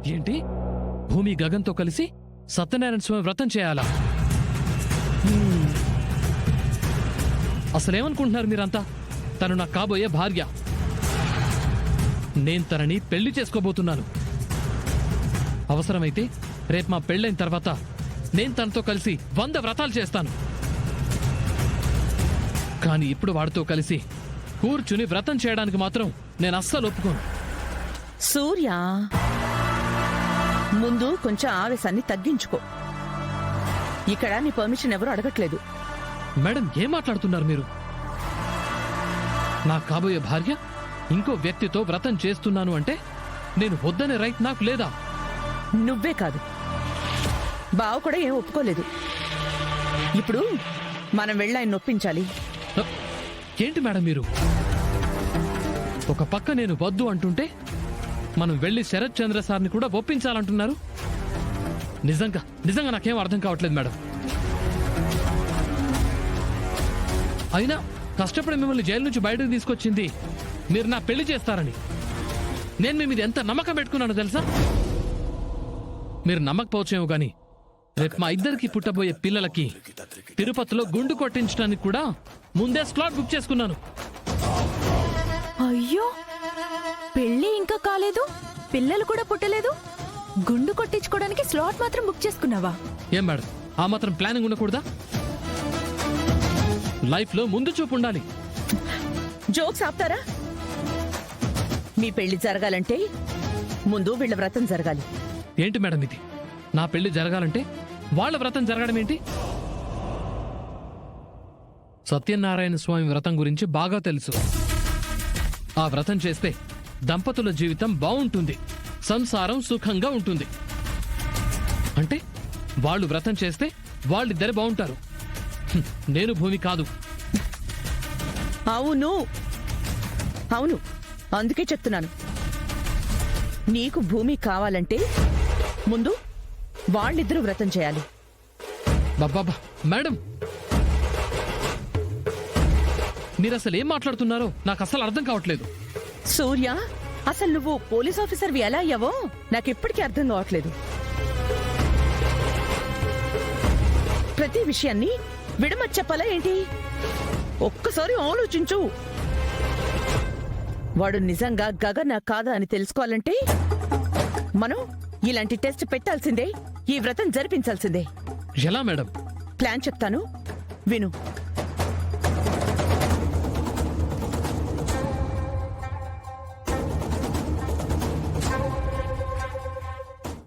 ఏంటి? భూమి గగన్తో కలిసి సత్యనారాయణ స్వామి వ్రతం చేయాలా? అసలేమనుకుంటున్నారు మీరంతా? తను నా కాబోయే భార్య. నేను తనని పెళ్లి చేసుకోబోతున్నాను. అవసరమైతే రేపు మా పెళ్ళైన తర్వాత నేను తనతో కలిసి 100 వ్రతాలు చేస్తాను. కానీ ఇప్పుడు వాడితో కలిసి కూర్చుని వ్రతం చేయడానికి మాత్రం నేను అస్సలు ఒప్పుకోను. సూర్య, ముందు కొంచెం ఆవేశాన్ని తగ్గించుకో. ఇక్కడ నీ పర్మిషన్ ఎవరు అడగట్లేదు. మేడం, ఏం మాట్లాడుతున్నారు మీరు? నా కాబోయే భార్య ఇంకో వ్యక్తితో వ్రతం చేస్తున్నాను అంటే నేను వద్దనే రైట్ నాకు లేదా? నువ్వే కాదు, బావ కూడా ఏం ఒప్పుకోలేదు. ఇప్పుడు మనం వెళ్ళి ఆయన నొప్పించాలి. ఏంటి మేడం మీరు? ఒక పక్క నేను వద్దు అంటుంటే మనం వెళ్ళి శరత్ చంద్ర సార్ని కూడా ఒప్పించాలంటున్నారు. నిజంగా నాకేం అర్థం కావట్లేదు మేడం. అయినా కష్టపడి మిమ్మల్ని జైలు నుంచి బయటకు తీసుకొచ్చింది మీరు నా పెళ్లి చేస్తారని. నేను మీ మీద ఎంత నమ్మకం పెట్టుకున్నానో తెలుసా? మీరు నమ్మకపోవచ్చేమో గాని రేపు మా ఇద్దరికి పుట్టబోయే పిల్లలకి తిరుపతిలో గుండు కొట్టించడానికి కూడా ముందే స్లాట్ బుక్ చేసుకున్నాను. అయ్యో, పెళ్లి ఇంకా కాలేదు, పిల్లలు కూడా పుట్టలేదు, గుండు కొట్టించుకోవడానికి స్లాట్ మాత్రం బుక్ చేసుకున్నావా? ఏం మేడం, ఆ మాత్రం ప్లానింగ్ ఉండకూడదా? లైఫ్ లో ముందు చూపు ఉండాలి. జోక్స్ ఆపుతారా? మీ పెళ్లి జరగాలంటే ముందు వీళ్ళ వ్రతం జరగాలి. ఏంటి మేడం ఇది? నా పెళ్లి జరగాలంటే వాళ్ళ వ్రతం జరగడం ఏంటి? సత్యనారాయణ స్వామి వ్రతం గురించి బాగా తెలుసు. ఆ వ్రతం చేస్తే దంపతుల జీవితం బాగుంటుంది, సంసారం సుఖంగా ఉంటుంది. అంటే వాళ్ళు వ్రతం చేస్తే వాళ్ళిద్దరే బాగుంటారు, నేను భూమి కాదు. అవును అవును, అందుకే చెప్తున్నాను. నీకు భూమి కావాలంటే ముందు వాళ్ళిద్దరూ వ్రతం చేయాలి. బాబా మేడం, మీరు అసలు ఏం మాట్లాడుతున్నారో నాకు అసలు అర్థం కావట్లేదు. సూర్య, అసలు నువ్వు పోలీస్ ఆఫీసర్వి ఎలా అయ్యావో నాకెప్పటికీ అర్థం కావట్లేదు. ప్రతి విషయాన్ని విడమని చెప్పాలా ఏంటి? ఒక్కసారి ఆలోచించు. వాడు నిజంగా గగన కాదా అని తెలుసుకోవాలంటే మనం ఇలాంటి టెస్ట్ పెట్టాల్సిందే, ఈ వ్రతం జరిపించాల్సిందే. ఎలా మేడం? ప్లాన్ చెప్తాను, విను.